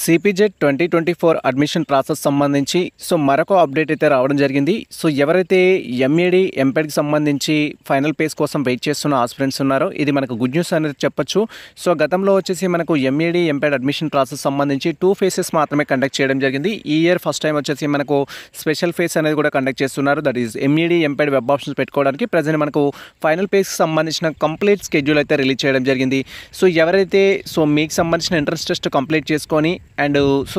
CPZ 2024 admission process సంబంధించి మరొక update అయితే రావడం జరిగింది. ఎవరైతే ఎంఏడి ఎంపెడ్కి సంబంధించి ఫైనల్ పేస్ కోసం వెయిట్ చేస్తున్న ఆస్పిరెంట్స్ ఉన్నారో ఇది మనకు గుడ్ న్యూస్ అనేది చెప్పొచ్చు. గతంలో వచ్చేసి మనకు ఎంఏడి ఎంపెడ్ అడ్మిషన్ ప్రాసెస్ సంబంధించి 2 ఫేసెస్ మాత్రమే కండక్ట్ చేయడం జరిగింది. ఈ ఇయర్ ఫస్ట్ టైం వచ్చేసి మనకు స్పెషల్ ఫేస్ అనేది కూడా కండక్ట్ చేస్తున్నారు. That is MEd MPEd web options పెట్టుకోవడానికి ప్రజెంట్ మనకు ఫైనల్ పేస్కి సంబంధించిన కంప్లీట్ స్కెడ్యూల్ అయితే రిలీజ్ చేయడం జరిగింది. ఎవరైతే మీకు సంబంధించిన ఎంట్రన్స్ టెస్ట్ కంప్లీట్ చేసుకొని అండ్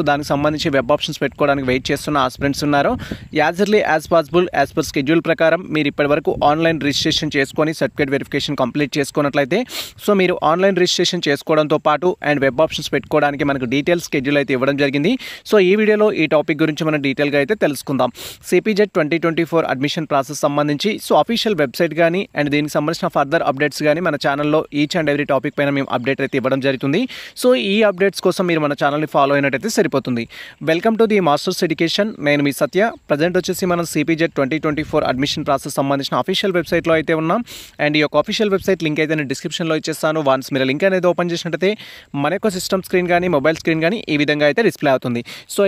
దానికి సంబంధించి వెబ్ ఆప్షన్స్ పెట్టుకోవడానికి వెయిట్ చేస్తున్న ఆస్పిరెంట్స్ ఉన్నారో as early as possible as per schedule ప్రకారం మీరు ఇప్పటివరకు ఆన్లైన్ రిజిస్ట్రేషన్ చేసుకొని సర్టిఫికేట్ వెరిఫికేషన్ కంప్లీట్ చేసుకున్నట్లయితే మీరు ఆన్లైన్ రిజిస్ట్రేషన్ చేసుకోవడంతో పాటు అండ్ వెబ్ ఆప్షన్స్ పెట్టుకోవడానికి మనకు డీటెయిల్ స్కెడ్యూల్ అయితే ఇవ్వడం జరిగింది. ఈ వీడియోలో ఈ టాపిక్ గురించి మనం డీటెయిల్గా అయితే తెలుసుకుందాం. సిపిజెడ్ 2024 అడ్మిషన్ ప్రాసెస్ సంబంధించి అఫీషియల్ వెబ్సైట్ కానీ అండ్ దీనికి సంబంధించిన ఫర్దర్ అప్డేట్స్ కానీ మన ఛానల్లో ఈచ్ అండ్ ఎవ్రీ టాపిక్ పైన మేము అప్డేట్ అయితే ఇవ్వడం జరుగుతుంది. ఈ అప్డేట్స్ కోసం మీరు మన ఛానల్ని ఫాలో అయినట్టయితే సరిపోతుంది. Welcome to the masters education. నేను మీ సత్య. ప్రజెంట్ వచ్చేసి మనం సిపిజెడ్ 2024 అడ్మిషన్ ప్రాసెస్ సంబంధించిన అఫీషియల్ వెబ్సైట్లో అయితే ఉన్నాం. అండ్ ఈ యొక్క అఫీషియల్ వెబ్సైట్ లింక్ అయితే నేను డిస్క్రిప్షన్లో ఇచ్చేస్తాను. వన్స్ మీరు లింక్ అనేది ఓపెన్ చేసినట్టయితే మన యొక్క సిస్టమ్ స్క్రీన్ కానీ మొబైల్ స్క్రీన్ కానీ ఈ విధంగా అయితే డిస్ప్లే అవుతుంది.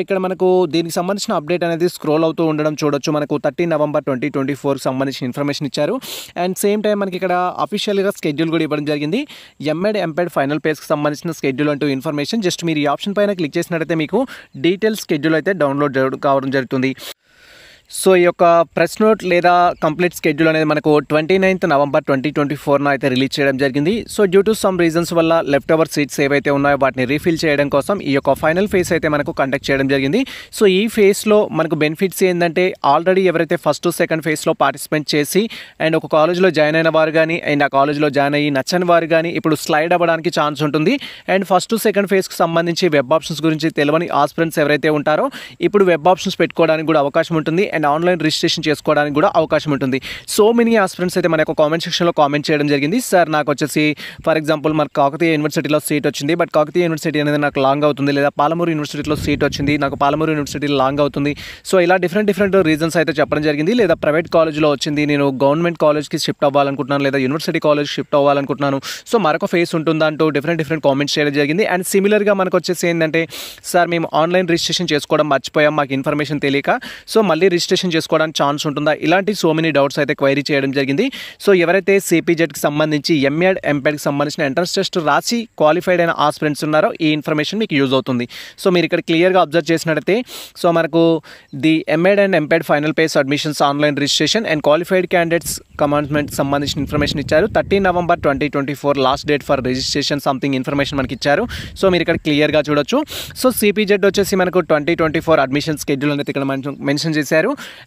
ఇక్కడ మనకు దీనికి సంబంధించిన అప్డేట్ అనేది స్క్రోల్ అవుతూ ఉండడం చూడొచ్చు. మనకు 13 నవంబర్ 2024 సంబంధించిన ఇన్ఫర్మేషన్ ఇచ్చారు. అండ్ సేమ్ టైం మనకి ఇక్కడ అఫీషియల్గా స్కెడ్యూల్ కూడా ఇవ్వడం జరిగింది. ఎంఎడ్ ఎంపెడ్ ఫైనల్ పేస్కి సంబంధించిన స్కెడ్యూల్ అంటూ ఇన్ఫర్మేషన్ జస్ట్ మీరు ఈ ఆప్షన్ పైన క్లిక్ చేసినట్టయితే మీకు డీటెయిల్ స్కెడ్యూల్ అయితే డౌన్లోడ్ కావడం జరుగుతుంది. ఈ యొక్క ప్రెస్ నోట్ లేదా కంప్లీట్ స్కెడ్యూల్ అనేది మనకు 29th నవంబర్ 2024 అయితే రిలీజ్ చేయడం జరిగింది. డ్యూ టు సమ్ రీజన్స్ వల్ల లెఫ్ట్ ఓవర్ సీట్స్ ఏవైతే ఉన్నాయో వాటిని రీఫిల్ చేయడం కోసం ఈ యొక్క ఫైనల్ ఫేస్ అయితే మనకు కండక్ట్ చేయడం జరిగింది. ఈ ఫేస్లో మనకు బెనిఫిట్స్ ఏంటంటే ఆల్రెడీ ఎవరైతే ఫస్ట్ సెకండ్ ఫేస్లో పార్టిసిపేట్ చేసి అండ్ ఒక కాలేజ్లో జాయిన్ అయిన వారు కానీ అండ్ ఆ కాలేజ్లో జాయిన్ అయ్యి నచ్చని వారు కానీ ఇప్పుడు స్లైడ్ అవ్వడానికి ఛాన్స్ ఉంటుంది. అండ్ ఫస్ట్ సెకండ్ ఫేస్కి సంబంధించి వెబ్ ఆప్షన్స్ గురించి తెలియని ఆస్పిరెంట్స్ ఎవరైతే ఉంటారో ఇప్పుడు వెబ్ ఆప్షన్స్ పెట్టుకోవడానికి కూడా అవకాశం ఉంటుంది అండ్ ఆన్లైన్ రిజిస్ట్రేషన్ చేసుకోవడానికి కూడా అవకాశం ఉంటుంది. మెనీ ఆస్పిరెంట్స్ అయితే మన యొక్క కామెంట్ సెక్షన్లో కామెంట్ చేయడం జరిగింది. సార్ నాకు వచ్చేసి ఫర్ ఎగ్జాంపుల్ మనకు కాకతీయ యూనివర్సిటీలో సీట్ వచ్చింది, బట్ కాకతీయ యూనివర్సిటీ అనేది నాకు లాంగ్ అవుతుంది, లేదా పాలమూరు యూనివర్సిటీలో సీట్ వచ్చింది, నాకు పాలమూరు యూనివర్సిటీలో లాంగ్ అవుతుంది. ఇలా డిఫరెంట్ రీజన్స్ అయితే చెప్పడం జరిగింది. లేదా ప్రైవేట్ కాలేజ్లో వచ్చింది, నేను గవర్నమెంట్ కాలేజ్కి షిఫ్ట్ అవ్వాలనుకుంటున్నాను, లేదా యూనివర్సిటీ కాలేజ్ షిఫ్ట్ అవ్వాలనుకుంటున్నాను, మరొక ఫేస్ ఉంటుందా అంటూ డిఫరెంట్ కామెంట్స్ చేయడం జరిగింది. అండ్ సిమిలర్గా మనకు వచ్చేసి ఏంటంటే సార్ మేము ఆన్లైన్ రిజిస్ట్రేషన్ చేసుకోవడం మర్చిపోయాం, మాకు ఇన్ఫర్మేషన్ తెలియక మళ్ళీ రిజిస్ట్రేషన్ చేసుకోవడానికి ఛాన్స్ ఉంటుందా, ఇలాంటి మెనీ డౌట్స్ అయితే క్వైరీ చేయడం జరిగింది. ఎవరైతే సిపిజెడ్కి సంబంధించి ఎంఎడ్ ఎంపెడ్కి సంబంధించిన ఎంట్రన్స్ టెస్ట్ రాసి క్వాలిఫైడ్ అయిన ఆస్పిరెంట్స్ ఉన్నారో ఈ ఇన్ఫర్మేషన్ మీకు యూజ్ అవుతుంది. మీరు ఇక్కడ క్లియర్గా అబ్జర్వ్ చేసినట్టయితే మనకు the MEd and MPEd final phase admissions online registration and qualified candidates commandment సంబంధించిన ఇన్ఫర్మేషన్ ఇచ్చారు. 13 November 2024 last date for registration something information మనకి ఇచ్చారు. మీరు ఇక్కడ క్లియర్గా చూడొచ్చు. సిపిజెడ్ వచ్చేసి మనకు 2024 అడ్మిషన్ స్కెడ్యూల్ అనేది ఇక్కడ మెన్షన్ చేశారు.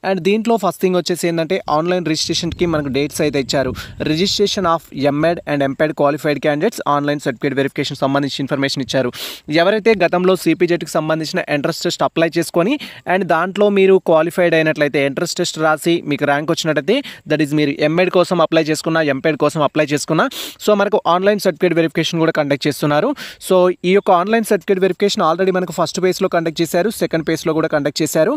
అండ్ దీంట్లో ఫస్ట్ థింగ్ వచ్చేసి ఏంటంటే ఆన్లైన్ రిజిస్ట్రేషన్కి మనకు డేట్స్ అయితే ఇచ్చారు. Registration of MEd and MPEd qualified candidates online certificate verification సంబంధించి ఇన్ఫర్మేషన్ ఇచ్చారు. ఎవరైతే గతంలో సిపిజెడ్కి సంబంధించిన ఎంట్రన్స్ టెస్ట్ అప్లై చేసుకొని అండ్ దాంట్లో మీరు క్వాలిఫైడ్ అయినట్లయితే ఎంట్రన్స్ టెస్ట్ రాసి మీకు ర్యాంక్ వచ్చినట్టయితే దట్ ఈస్ మీరు ఎంఎడ్ కోసం అప్లై చేసుకున్నా ఎంపెడ్ కోసం అప్లై చేసుకున్నా మనకు ఆన్లైన్ సర్టిఫికేట్ వెరిఫికేషన్ కూడా కండక్ట్ చేస్తున్నారు. ఈ యొక్క ఆన్లైన్ సర్టిఫికేట్ వెరిఫికేషన్ ఆల్రెడీ మనకు ఫస్ట్ పేజ్లో కండక్ట్ చేశారు, సెకండ్ పేజ్లో కూడా కండక్ట్ చేశారు.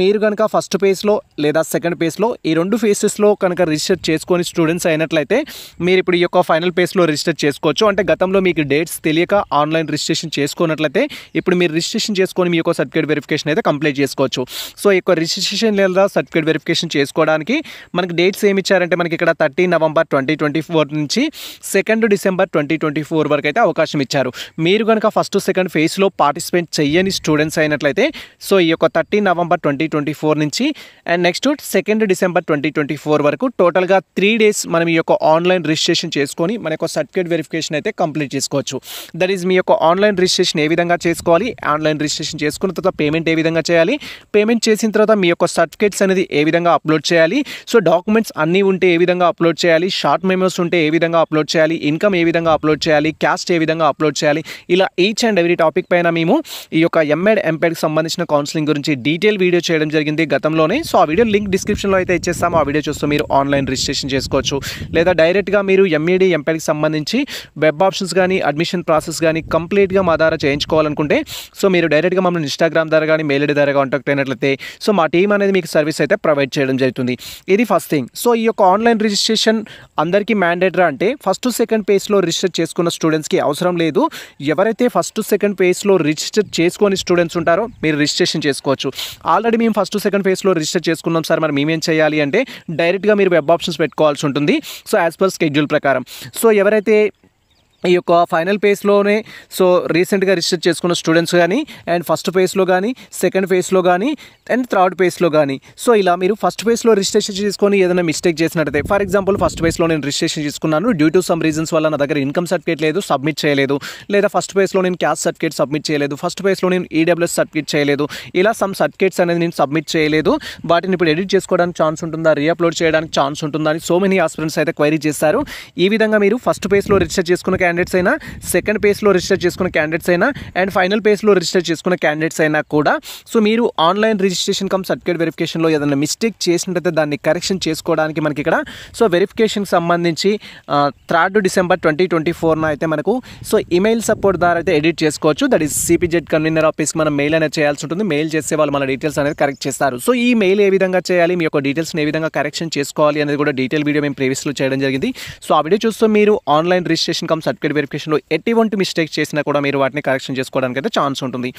మీరు కనుక ఫస్ట్ పేజ్లో లేదా సెకండ్ పేజ్లో ఈ 2 ఫేసెస్లో కనుక రిజిస్టర్ చేసుకొని స్టూడెంట్స్ అయినట్లయితే మీరు ఇప్పుడు ఈ యొక్క ఫైనల్ పేజ్లో రిజిస్టర్ చేసుకోవచ్చు. అంటే గతంలో మీకు డేట్స్ తెలియక ఆన్లైన్ రిజిస్ట్రేషన్ చేసుకున్నట్లయితే ఇప్పుడు మీరు రిజిస్ట్రేషన్ చేసుకొని మీ యొక్క సర్టిఫికేట్ వెరిఫికేషన్ అయితే కంప్లీట్ చేసుకోవచ్చు. ఈ యొక్క రిజిస్ట్రేషన్ లేదా సర్టిఫికేట్ వెరిఫికేషన్ చేసుకోవడానికి మనకి డేట్స్ ఏమి ఇచ్చారంటే మనకి ఇక్కడ 13 నవంబర్ 2024 నుంచి 2 డిసెంబర్ 2024 వరకు అయితే అవకాశం ఇచ్చారు. మీరు కనుక ఫస్ట్ సెకండ్ ఫేజ్లో పార్టిసిపేట్ చేయని స్టూడెంట్స్ అయినట్లయితే ఈ యొక్క 13 నవంబర్ 2024 నుంచి అండ్ నెక్స్ట్ 2 డిసెంబర్ 2024 వరకు టోటల్గా 3 days మనం ఈ యొక్క ఆన్లైన్ రిజిస్ట్రేషన్ చేసుకొని మన యొక్క సర్టిఫికేట్ వెరిఫికేషన్ అయితే కంప్లీట్ చేసుకోవచ్చు. దట్ ఈజ్ మీ యొక్క ఆన్లైన్ రిజిస్ట్రేషన్ ఏ విధంగా చేసుకోవాలి, ఆన్లైన్ రిజిస్ట్రేషన్ చేసుకున్న తర్వాత పేమెంట్ ఏ విధంగా చేయాలి, పేమెంట్ చేసిన తర్వాత మీ యొక్క సర్టిఫికేట్స్ అనేది ఏ విధంగా అప్లోడ్ చేయాలి, డాక్యుమెంట్స్ అన్నీ ఉంటే ఏ విధంగా అప్లోడ్ చేయాలి, షార్ట్ మెమోస్ ఉంటే ఏ విధంగా అప్లోడ్ చేయాలి, ఇన్కమ్ ఏ విధంగా అప్లోడ్ చేయాలి, క్యాస్ట్ ఏ విధంగా అప్లోడ్ చేయాలి, ఇలా ఈచ్ అండ్ ఎవ్రీ టాపిక్ పైన మేము ఈ యొక్క ఎంఎడ్ ఎంపెడ్కి సంబంధించిన కౌన్సిలింగ్ గురించి డీటెయిల్ వీడియో చేయడం జరిగింది. గతంలో టెలిగ్రామ్లోనే. సో ఆ వీడియో లింక్ డిస్క్రిప్షన్లో అయితే ఇచ్చేస్తాము. ఆ వీడియో చూస్తూ మీరు ఆన్లైన్ రిజిస్ట్రేషన్ చేసుకోవచ్చు. లేదా డైరెక్ట్గా మీరు ఎంఈడి ఎంపీఎడ్కి సంబంధించి వెబ్ ఆప్షన్స్ కానీ అడ్మిషన్ ప్రాసెస్ కానీ కంప్లీట్గా మా ద్వారా చేయించుకోవాలనుకుంటే సో మీరు డైరెక్ట్గా మమ్మల్ని ఇన్స్టాగ్రామ్ ద్వారా కానీ మెయిల్ ఐడి ద్వారా కాంటాక్ట్ అయినట్లయితే సో మా టీం అనేది మీకు సర్వీస్ అయితే ప్రొవైడ్ చేయడం జరుగుతుంది. ఇది ఫస్ట్ థింగ్. సో ఈ యొక్క ఆన్లైన్ రిజిస్ట్రేషన్ అందరికీ మ్యాండేటరీ అంటే ఫస్ట్ సెకండ్ పేజ్లో రిజిస్టర్ చేసుకున్న స్టూడెంట్స్కి అవసరం లేదు. ఎవరైతే ఫస్ట్ సెకండ్ పేజ్లో రిజిస్టర్ చేసుకొని స్టూడెంట్స్ ఉంటారో మీరు రిజిస్ట్రేషన్ చేసుకోవచ్చు. ఆల్రెడీ మేము ఫస్ట్ సెకండ్ పేజ్లో రిజిస్టర్ చేసుకున్నాం సార్, మరి మేమేం చేయాలి అంటే డైరెక్ట్గా మీరు వెబ్ ఆప్షన్స్ పెట్టుకోవాల్సి ఉంటుంది. సో యాజ్ పర్ స్కెడ్యూల్ ప్రకారం. సో ఎవరైతే ఈ యొక్క ఫైనల్ పేజ్లోనే సో రీసెంట్గా రిజిస్టర్ చేసుకున్న స్టూడెంట్స్ కానీ అండ్ ఫస్ట్ పేజ్లో కానీ సెకండ్ పేజ్లో కానీ అండ్ థర్డ్ పేజ్లో కానీ సో ఇలా మీరు ఫస్ట్ పేజ్లో రిజిస్ట్రేషన్ చేసుకొని ఏదైనా మిస్టేక్ చేసినట్టయితే ఫర్ ఎగ్జాంపుల్ ఫస్ట్ పేజ్లో నేను రిజిస్ట్రేషన్ చేసుకున్నాను, డ్యూ టు సమ్ రీజన్స్ వల్ల నా దగ్గర ఇన్కమ్ సర్టిఫికేట్ లేదు, సబ్మిట్ చేయలేదు, లేదా ఫస్ట్ పేజ్లో నేను క్యాస్ట్ సర్టిఫికేట్ సబ్మిట్ చేయలేదు, ఫస్ట్ పేజ్లో నేను ఈడబ్ల్యూఎస్ సర్టిఫికేట్ చేయలేదు, ఇలా సమ్ సర్టిఫికేట్స్ అనేది నేను సబ్మిట్ చేయలేదు, వాటిని ఇప్పుడు ఎడిట్ చేసుకోవడానికి ఛాన్స్ ఉంటుందా, రీఅప్లోడ్ చేయడానికి ఛాన్స్ ఉంటుందా అని సో మెనీ ఆస్పిరెంట్స్ అయితే క్వైరీ చేస్తారు. ఈ విధంగా మీరు ఫస్ట్ పేజ్లో రిజిస్టర్ చేసుకున్న క్యాండిడేట్స్ అయినా, సెకండ్ పేజ్లో రిజిస్టర్ చేసుకున్న క్యాండిడేట్స్ అయినా అండ్ ఫైనల్ పేజ్లో రిజిస్టర్ చేసుకున్న క్యాండిడేట్స్ అయినా కూడా సో మీరు ఆన్లైన్ రిజిస్ట్రేషన్ కమ్ సర్టిఫికేట్ వెరిఫికేషన్లో ఏదైనా మిస్టేక్ చేసినట్టయితే దాన్ని కరెక్షన్ చేసుకోవడానికి మనకి ఇక్కడ సో వెరిఫికేషన్కి సంబంధించి 3 డిసెంబర్ 2024 అయితే మనకు సో ఈమెయిల్ సపోర్ట్ ద్వారా అయితే ఎడిట్ చేసుకోవచ్చు. దట్ ఈస్ సిపిజెడ్ కన్వీనర్ ఆఫీస్కి మనం మెయిల్ అనేది చేయాల్సి ఉంటుంది. మెయిల్ చేస్తే వాళ్ళు మన డీటెయిల్స్ అనేది కరెక్ట్ చేస్తారు. సో ఈ మెయిల్ ఏ విధంగా చేయాలి, మీ యొక్క డీటెయిల్స్ని ఏ విధంగా కరెక్షన్ చేసుకోవాలి అనేది కూడా డీటెయిల్ వీడియో మేము ప్రీవియస్లో చేయడం జరిగింది. సో ఆ వీడియో చూస్తూ మీరు ఆన్లైన్ రిజిస్ట్రేషన్ కమ్ సర్టిఫికేట్ వెరిఫికేషన్లో ఎటువంటి మిస్టేక్ చేసినా కూడా మీరు వాటిని కరెక్షన్ చేసుకోవడానికి అయితే ఛాన్స్ ఉంటుంది.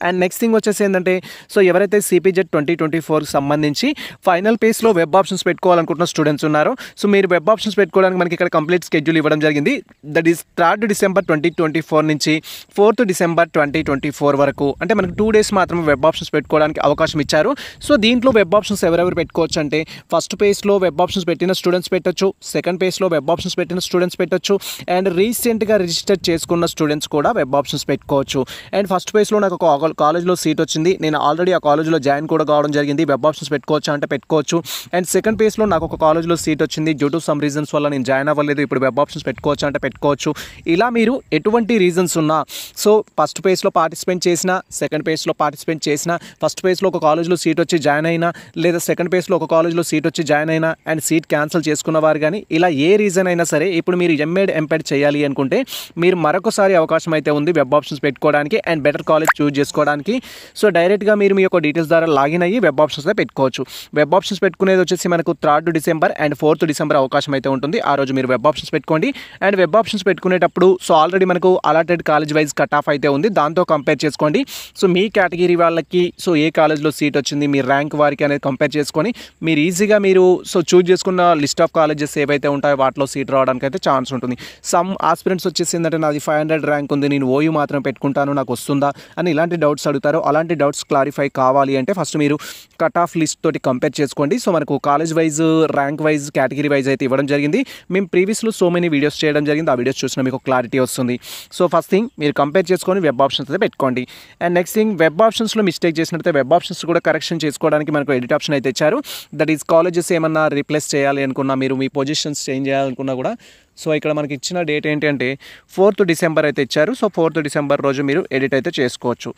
అండ్ నెక్స్ట్ థింగ్ వచ్చేసి ఏంటంటే సో ఎవరైతే సిపిజెడ్ 2024కి సంబంధించి ఫైనల్ పేజ్లో వెబ్ ఆప్షన్స్ పెట్టుకోవాలనుకుంటున్న స్టూడెంట్స్ ఉన్నారో సో మీరు వెబ్ ఆప్షన్స్ పెట్టుకోవడానికి మనకి ఇక్కడ కంప్లీట్ స్కెడ్యూల్ ఇవ్వడం జరిగింది. దట్ ఈస్ 3 డిసెంబర్ 2024 నుంచి 4 డిసెంబర్ 2024 వరకు, అంటే మనకి 2 డేస్ మాత్రమే వెబ్ ఆప్షన్స్ పెట్టుకోవడానికి అవకాశం ఇచ్చారు. సో దీంట్లో వెబ్ ఆప్షన్స్ ఎవరెవరు పెట్టుకోవచ్చు అంటే ఫస్ట్ పేజ్లో వెబ్ ఆప్షన్స్ పెట్టిన స్టూడెంట్స్ పెట్టొచ్చు, సెకండ్ పేజ్లో వెబ్ ఆప్షన్స్ పెట్టిన స్టూడెంట్స్ పెట్టొచ్చు అండ్ రీసెంట్గా రిజిస్టర్ చేసుకున్న స్టూడెంట్స్ కూడా వెబ్ ఆప్షన్స్ పెట్టుకోవచ్చు. అండ్ ఫస్ట్ పేజ్లో నాకు ఒక కాలేజ్లో సీట్ వచ్చింది, నేను ఆల్రెడీ ఆ కాలేజ్లో జాయిన్ కూడా కావడం జరిగింది, వెబ్ ఆప్షన్స్ పెట్టుకోవచ్చు అంటే పెట్టుకోవచ్చు. అండ్ సెకండ్ పేజ్లో నాకు ఒక కాలేజ్లో సీట్ వచ్చింది, డ్యూ టు సమ్ రీజన్స్ వల్ల నేను జాయిన్ అవ్వలేదు, ఇప్పుడు వెబ్ ఆప్షన్స్ పెట్టుకోవచ్చు అంటే పెట్టుకోవచ్చు. ఇలా మీరు ఎటువంటి రీజన్స్ ఉన్నా సో ఫస్ట్ పేజ్లో పార్టిసిపేట్ చేసినా, సెకండ్ పేజ్లో పార్టిసిపేట్ చేసినా, ఫస్ట్ పేజ్లో ఒక కాలేజ్లో సీట్ వచ్చి జాయిన్ అయినా లేదా సెకండ్ పేజ్లో ఒక కాలేజ్లో సీట్ వచ్చి జాయిన్ అయినా అండ్ సీట్ క్యాన్సిల్ చేసుకున్న వారు కానీ ఇలా ఏ రీజన్ అయినా సరే ఇప్పుడు మీరు ఎంఏడ్ ఎంపెడ్ చేయాలి అనుకుంటే మీరు మరొకసారి అవకాశం అయితే ఉంది వెబ్ ఆప్షన్స్ పెట్టుకోవడానికి అండ్ బెటర్ కాలేజ్ చూజ్ చేసుకోవడానికి. సో డైరెక్ట్గా మీరు మీ యొక్క డీటెయిల్స్ ద్వారా లాగిన్ అయ్యి వెబ్ ఆప్షన్స్ అయితే పెట్టుకోవచ్చు. వెబ్ ఆప్షన్స్ పెట్టుకునేది వచ్చేసి మనకు 3 డిసెంబర్ అండ్ 4 డిసెంబర్ అవకాశం అయితే ఉంటుంది. ఆ రోజు మీరు వెబ్ ఆప్షన్స్ పెట్టుకోండి. అండ్ వెబ్ ఆప్షన్స్ పెట్టుకునేటప్పుడు సో ఆల్రెడీ మనకు allotted college wise cut off అయితే ఉంది, దాంతో కంపేర్ చేసుకోండి. సో మీ కేటగిరీ వాళ్ళకి సో ఏ కాలేజ్లో సీట్ వచ్చింది, మీ ర్యాంక్ వారికి అనేది కంపేర్ చేసుకొని మీరు ఈజీగా మీరు సో చూజ్ చేసుకున్న లిస్ట్ ఆఫ్ కాలేజెస్ ఏవైతే ఉంటాయో వాటిలో సీట్ రావడానికి అయితే ఛాన్స్ ఉంటుంది. సమ్ ఆస్పిరెంట్స్ వచ్చేసి ఏంటంటే నాది 500 ర్యాంక్ ఉంది, నేను ఓయూ మాత్రం పెట్టుకుంటాను, నాకు వస్తుందా అని ఇలాంటి డౌట్స్ అడుగుతారు. అలాంటి డౌట్స్ క్లారిఫై కావాలి అంటే ఫస్ట్ మీరు కట్ ఆఫ్ లిస్ట్ తోటి కంపేర్ చేసుకోండి. సో మనకు college wise, rank wise, category wise అయితే ఇవ్వడం జరిగింది. మేము ప్రీవియస్లో సో మెనీ వీడియోస్ చేయడం జరిగింది, ఆ వీడియోస్ చూసినా మీకు క్లారిటీ వస్తుంది. సో ఫస్ట్ థింగ్ మీరు కంపేర్ చేసుకొని వెబ్ ఆప్షన్స్ అయితే పెట్టుకోండి. అండ్ నెక్స్ట్ థింగ్ వెబ్ ఆప్షన్స్లో మిస్టేక్ చేసినట్లయితే వెబ్ ఆప్షన్స్ కూడా కరెక్షన్ చేసుకోవడానికి మనకు ఎడిట్ ఆప్షన్ అయితే ఇచ్చారు. దట్ ఈస్ కాలేజెస్ ఏమన్నా రీప్లేస్ చేయాలి అనుకున్నా, మీరు మీ పొజిషన్స్ చేంజ్ చేయాలనుకున్నా కూడా సో ఇక్కడ మనకి ఇచ్చిన డేట్ ఏంటంటే 4 డిసెంబర్ అయితే ఇచ్చారు. సో 4 డిసెంబర్ రోజు మీరు ఎడిట్ అయితే చేసుకోవచ్చు.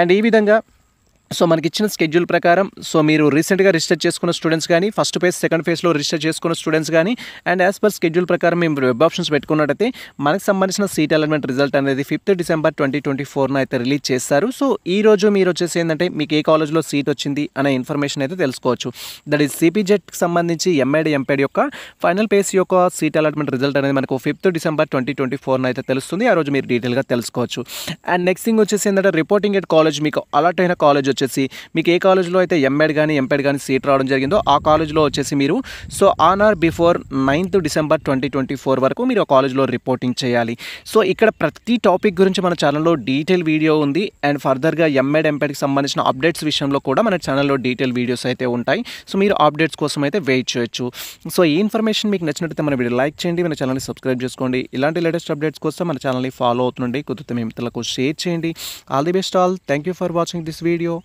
అండ్ ఈ విధంగా సో మనకి ఇచ్చిన స్కెడ్యూల్ ప్రకారం సో మీరు రీసెంట్గా రిజిస్టర్ చేసుకున్న స్టూడెంట్స్ కానీ ఫస్ట్ ఫేజ్ సెకండ్ ఫేజ్లో రిజిస్టర్ చేసుకున్న స్టూడెంట్స్ కానీ అండ్ యాజ్ పర్ స్కెడ్యూల్ ప్రకారం మేము వెబ్ ఆప్షన్స్ పెట్టుకున్నట్టయితే మనకు సంబంధించిన సీట్ అలాట్మెంట్ రిజల్ట్ అనేది 5 డిసెంబర్ 2024 అయితే రిలీజ్ చేస్తారు. సో ఈ రోజు మీరు వచ్చేసి ఏంటంటే మీకు ఏ కాలేజ్లో సీట్ వచ్చింది అనే ఇన్ఫర్మేషన్ అయితే తెలుసుకోవచ్చు. దట్ ఈస్ సిపిజెట్కి సంబంధించి ఎంఏడ్ ఎంపీఎడ్ యొక్క ఫైనల్ పేజ్ యొక్క సీట్ అలాట్మెంట్ రిజల్ట్ అనేది మనకు 5 డిసెంబర్ 2024 అయితే తెలుస్తుంది. ఆ రోజు మీరు డీటెయిల్గా తెలుసుకోవచ్చు. అండ్ నెక్స్ట్ థింగ్ వచ్చేసి ఏంటంటే రిపోర్టింగ్ ఎట్ కాలేజ్, మీకు అలాట్ అయిన కాలేజ్ వచ్చేసి మీకు ఏ కాలేజ్లో అయితే ఎంఏడ్ కానీ ఎంపీఎడ్ కానీ సీట్ రావడం జరిగిందో ఆ కాలేజ్లో వచ్చేసి మీరు so on are before 9th December 2024 వరకు మీరు ఆ కాలేజ్లో రిపోర్టింగ్ చేయాలి. సో ఇక్కడ ప్రతి టాపిక్ గురించి మన ఛానల్లో డీటెయిల్ వీడియో ఉంది. అండ్ ఫర్దర్గా ఎంఏడ్ ఎంపీఎడ్కి సంబంధించిన అప్డేట్స్ విషయంలో కూడా మన ఛానల్లో డీటెయిల్ వీడియోస్ అయితే ఉంటాయి. సో మీరు అప్డేట్స్ కోసం అయితే వెయిట్ చేయొచ్చు. సో ఈ ఇన్ఫర్మేషన్ మీకు నచ్చినట్లయితే మన వీడియో లైక్ చేయండి, మన ఛానల్ని సబ్స్క్రైబ్ చేసుకోండి. ఇలాంటి లేటెస్ట్ అప్డేట్స్ కోసం మన ఛానల్ని ఫాలో అవుతుండండి. కుదిరితే మీ మిత్రులకు షేర్ చేయండి. All the best all. Thank you for watching this video.